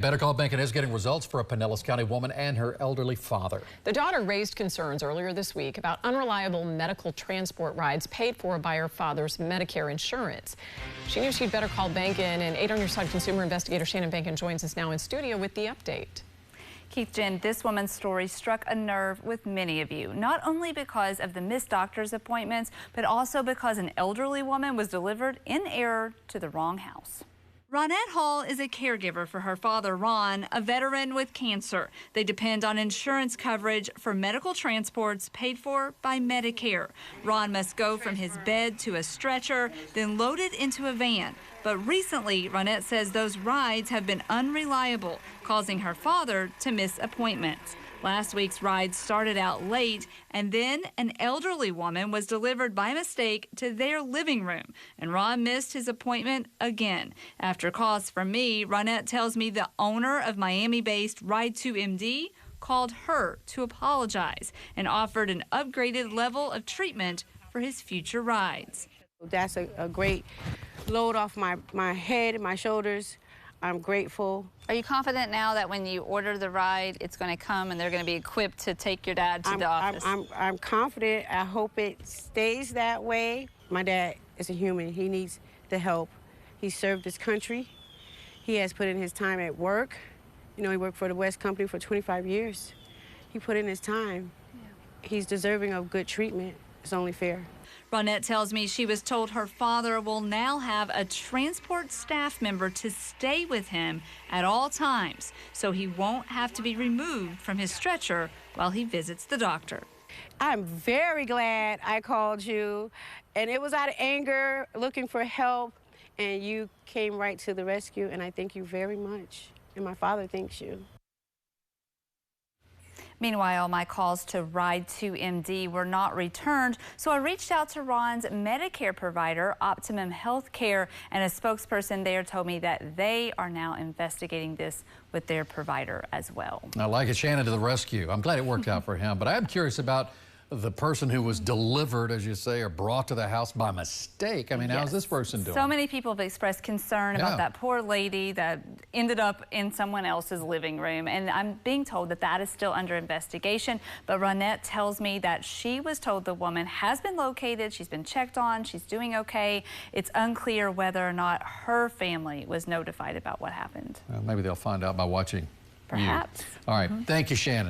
Better Call Banking is getting results for a Pinellas County woman and her elderly father. The daughter raised concerns earlier this week about unreliable medical transport rides paid for by her father's Medicare insurance. She knew she'd better call Bankin, and 8 on Your Side consumer investigator Shannon Bankin joins us now in studio with the update. Keith, Jen, this woman's story struck a nerve with many of you, not only because of the missed doctor's appointments, but also because an elderly woman was delivered in error to the wrong house. Ronette Hall is a caregiver for her father, Ron, a veteran with cancer. They depend on insurance coverage for medical transports paid for by Medicare. Ron must go from his bed to a stretcher, then loaded into a van. But recently, Ronette says those rides have been unreliable, causing her father to miss appointments. Last week's ride started out late, and then an elderly woman was delivered by mistake to their living room, and Ron missed his appointment again. After calls from me, Ronette tells me the owner of Miami-based Ride2MD called her to apologize and offered an upgraded level of treatment for his future rides. That's a great load off my head and my shoulders. I'm grateful. Are you confident now that when you order the ride, it's going to come and they're going to be equipped to take your dad to the office? I'm confident. I hope it stays that way. My dad is a human. He needs the help. He served his country. He has put in his time at work. You know, he worked for the West Company for 25 years. He put in his time. Yeah. He's deserving of good treatment. It's only fair. Ronette tells me she was told her father will now have a transport staff member to stay with him at all times, so he won't have to be removed from his stretcher while he visits the doctor. I'm very glad I called you, and it was out of anger, looking for help, and you came right to the rescue, and I thank you very much, and my father thanks you. Meanwhile, my calls to Ride2MD were not returned, so I reached out to Ron's Medicare provider, Optimum Healthcare, and a spokesperson there told me that they are now investigating this with their provider as well. I like it, Shannon to the rescue. I'm glad it worked out for him, but I'm curious about the person who was delivered, as you say, or brought to the house by mistake. I mean, how's this person doing? So many people have expressed concern about that poor lady that ended up in someone else's living room. And I'm being told that that is still under investigation. But Ronette tells me that she was told the woman has been located, she's been checked on, she's doing okay. It's unclear whether or not her family was notified about what happened. Well, maybe they'll find out by watching Perhaps. you. All right. Thank you, Shannon.